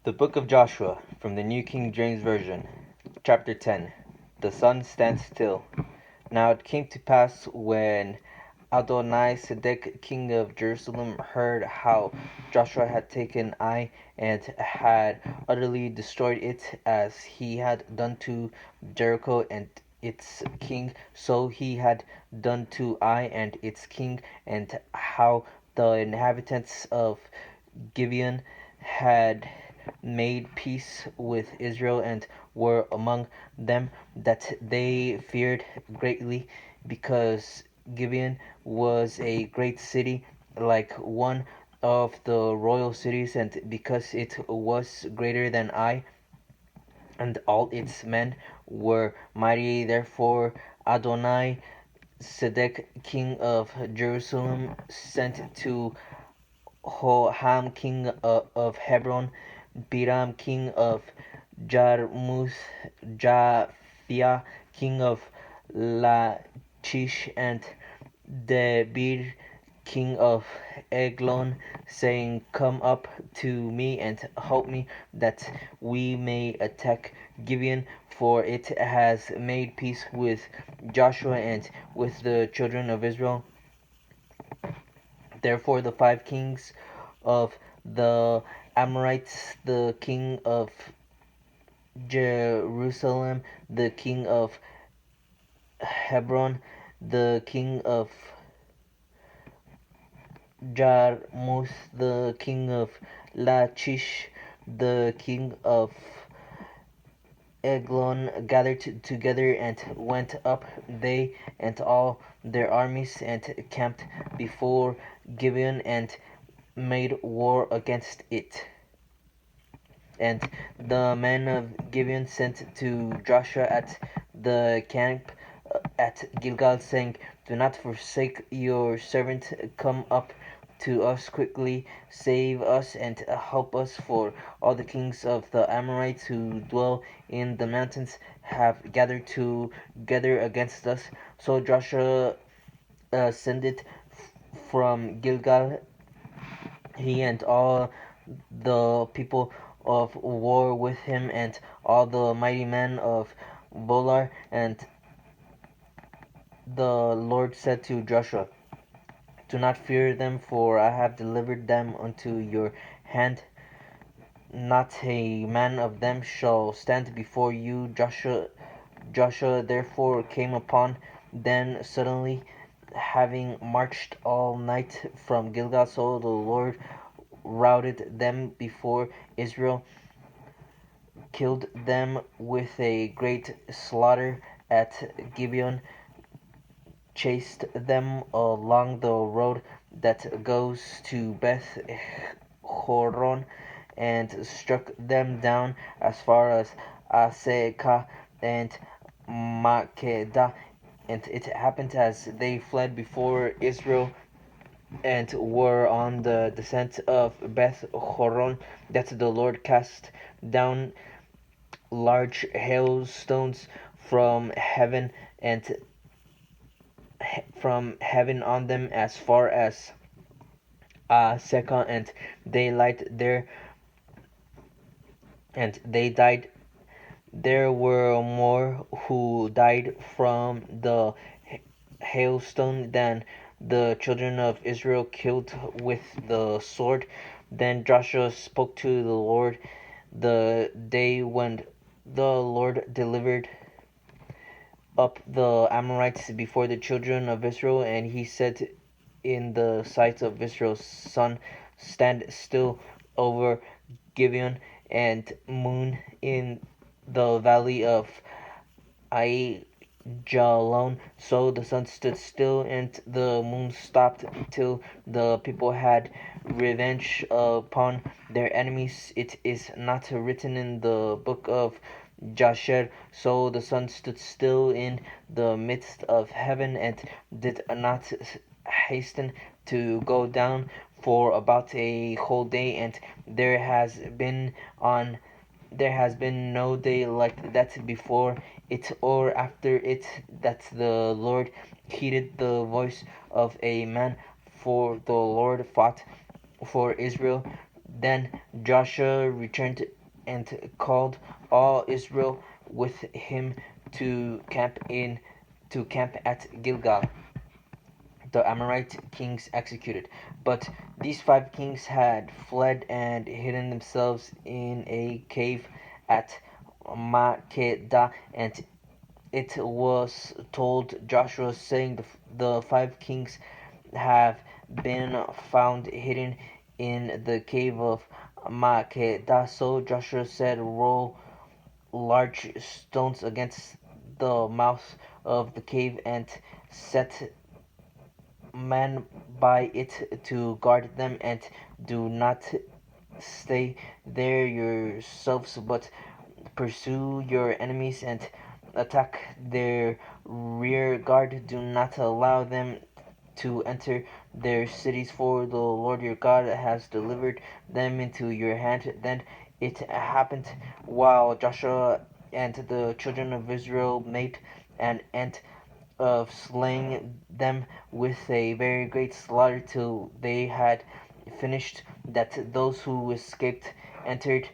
The Book of Joshua, from the New King James Version, Chapter 10. The sun stands still. Now it came to pass when Adoni-Sedek, king of Jerusalem, heard how Joshua had taken Ai and had utterly destroyed it, as he had done to Jericho and its king, so he had done to Ai and its king, and how the inhabitants of Gibeon had made peace with Israel and were among them, that they feared greatly, because Gibeon was a great city, like one of the royal cities, and because it was greater than Ai, and all its men were mighty. Therefore Adonai Sedek, king of Jerusalem, sent to Hoham, king of Hebron, Biram, king of Jarmuth, Japhia, king of Lachish, and Debir, king of Eglon, saying, Come up to me and help me, that we may attack Gibeon, for it has made peace with Joshua and with the children of Israel. Therefore the 5 kings of the Amorites, the king of Jerusalem, the king of Hebron, the king of Jarmuth, the king of Lachish, the king of Eglon, gathered together and went up, they and all their armies, and camped before Gibeon, and made war against it. And the men of Gibeon sent to Joshua at the camp at Gilgal, saying, Do not forsake your servant. Come up to us quickly, save us and help us, for all the kings of the Amorites who dwell in the mountains have gathered together against us. So Joshua ascended from Gilgal, he and all the people of war with him, and all the mighty men of Bolar. And the Lord said to Joshua, Do not fear them, for I have delivered them unto your hand. Not a man of them shall stand before you. Joshua therefore came upon them suddenly, having marched all night from Gilgal. So the Lord routed them before Israel, killed them with a great slaughter at Gibeon, chased them along the road that goes to Beth Horon, and struck them down as far as Aseka and Makeda. And it happened, as they fled before Israel and were on the descent of Beth Horon, that the Lord cast down large hailstones from heaven, and from heaven on them as far as Second, and they light there, and they died. There were more who died from the hailstone than the children of Israel killed with the sword. Then Joshua spoke to the Lord the day when the Lord delivered up the Amorites before the children of Israel, and he said in the sight of Israel's son, Stand still over Gibeon, and moon in the valley of Aijalon. So the sun stood still, and the moon stopped, till the people had revenge upon their enemies. It is not written in the book of Jasher. So the sun stood still in the midst of heaven, and did not hasten to go down for about a whole day, and on there has been no day like that before it or after it, that the Lord heeded the voice of a man, for the Lord fought for Israel. Then Joshua returned and called all Israel with him to camp at Gilgal. The Amorite kings executed. But these 5 kings had fled and hidden themselves in a cave at Makkedah, and it was told Joshua, saying, the 5 kings have been found hidden in the cave of Makkedah. So Joshua said, roll large stones against the mouth of the cave and set men by it to guard them, and do not stay there yourselves, but pursue your enemies and attack their rear guard. Do not allow them to enter their cities, for the Lord your God has delivered them into your hand. Then it happened, while Joshua and the children of Israel made an end of slaying them with a very great slaughter, till they had finished, that those who escaped entered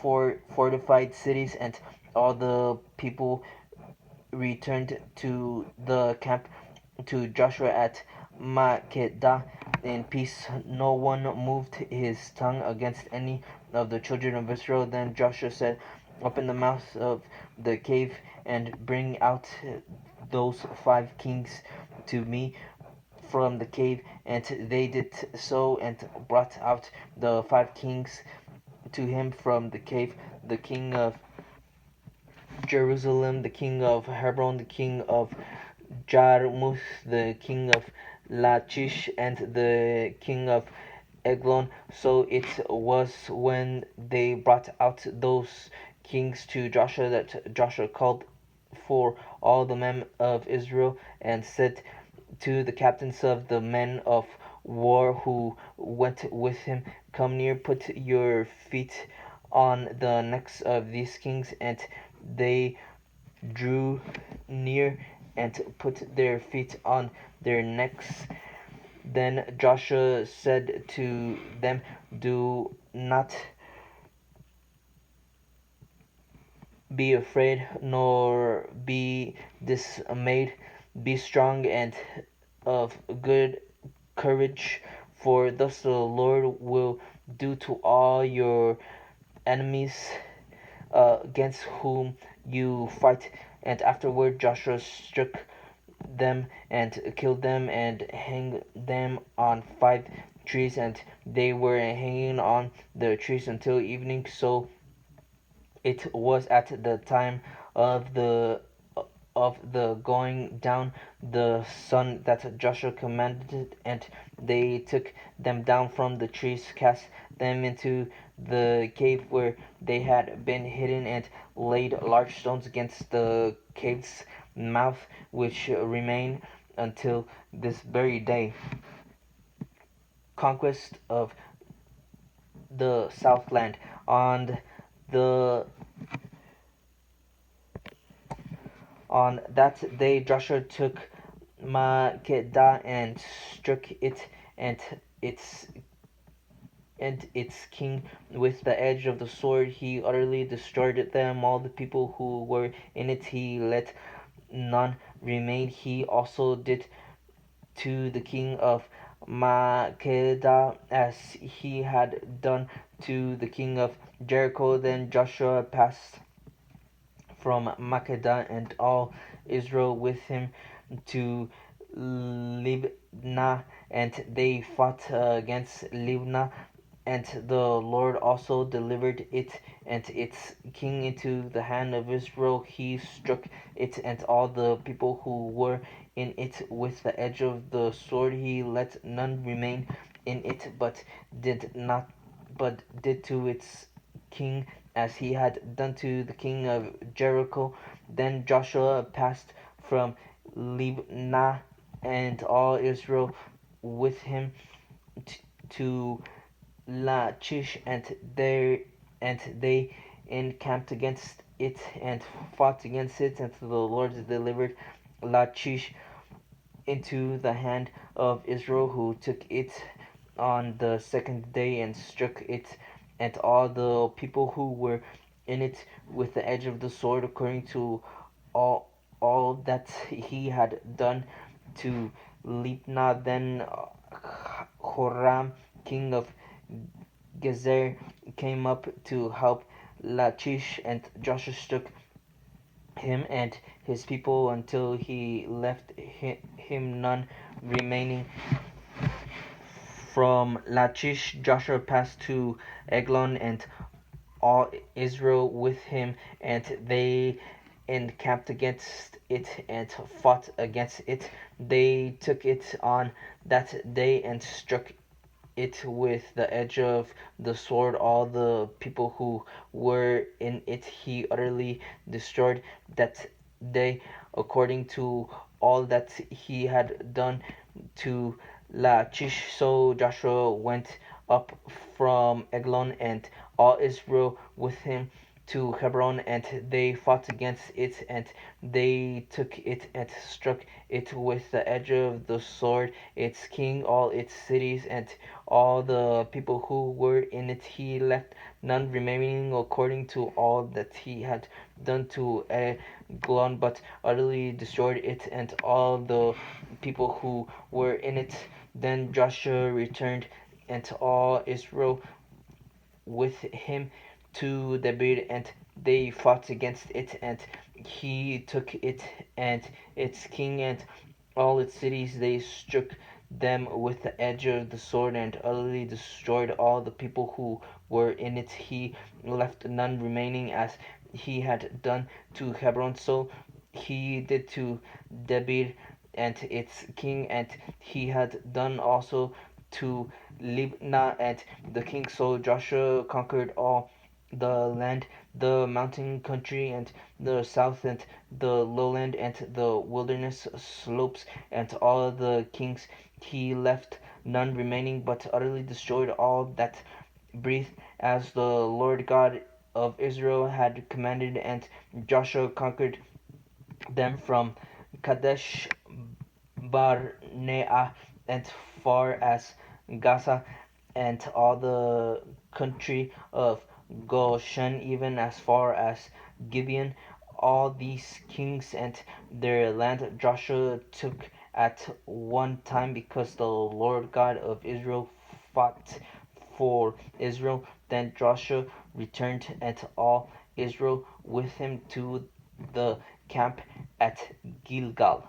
fortified cities, and all the people returned to the camp to Joshua at Makkedah in peace. No one moved his tongue against any of the children of Israel. Then Joshua said, open the mouth of the cave and bring out those 5 kings to me from the cave. And they did so, and brought out the 5 kings to him from the cave: the king of Jerusalem, the king of Hebron, the king of Jarmuth, the king of Lachish, and the king of Eglon. So it was, when they brought out those kings to Joshua, that Joshua called for all the men of Israel, and said to the captains of the men of war who went with him, come near, put your feet on the necks of these kings. And they drew near and put their feet on their necks. Then Joshua said to them, do not be afraid, nor be dismayed. Be strong and of good courage, for thus the Lord will do to all your enemies against whom you fight. And afterward Joshua struck them and killed them and hanged them on 5 trees, and they were hanging on the trees until evening. So it was at the time of the going down the sun that Joshua commanded, and they took them down from the trees, cast them into the cave where they had been hidden, and laid large stones against the cave's mouth, which remain until this very day. Conquest of the Southland. The On that day Joshua took Makkedah and struck it and its king with the edge of the sword. He utterly destroyed them. All the people who were in it he let none remain. He also did to the king of Makkedah as he had done to the king of Jericho. Then Joshua passed from Makkedah, and all Israel with him, to Libnah, and they fought against Libnah. And the Lord also delivered it and its king into the hand of Israel. He struck it and all the people who were in it with the edge of the sword. He let none remain in it, but did to its king as he had done to the king of Jericho. Then Joshua passed from Libnah, and all Israel with him, to Lachish, and they encamped against it and fought against it, and the Lord delivered Lachish into the hand of Israel, who took it on the second day and struck it and all the people who were in it with the edge of the sword, according to all that he had done to Libnah. Then Horam, king of Gezer, came up to help Lachish, and Joshua struck him and his people until he left him none remaining. From Lachish, Joshua passed to Eglon, and all Israel with him, and they encamped against it and fought against it. They took it on that day and struck it with the edge of the sword. All the people who were in it he utterly destroyed that day, according to all that he had done to Lachish. So Joshua went up from Eglon, and all Israel with him, to Hebron, and they fought against it, and they took it and struck it with the edge of the sword, its king, all its cities, and all the people who were in it. He left none remaining, according to all that he had done to Eglon, but utterly destroyed it and all the people who were in it. Then Joshua returned, and all Israel with him, to Debir, and they fought against it, and he took it and its king and all its cities. They struck them with the edge of the sword and utterly destroyed all the people who were in it. He left none remaining, as he had done to Hebron. So he did to Debir and its king, and he had done also to Libnah and the king. So Joshua conquered all the land, the mountain country, and the south, and the lowland, and the wilderness slopes, and all the kings. He left none remaining, but utterly destroyed all that breathed, as the Lord God of Israel had commanded. And Joshua conquered them from Kadesh Barnea and far as Gaza, and all the country of Goshen, even as far as Gibeon. All these kings and their land Joshua took at one time, because the Lord God of Israel fought for Israel. Then Joshua returned, and all Israel with him, to the camp at Gilgal.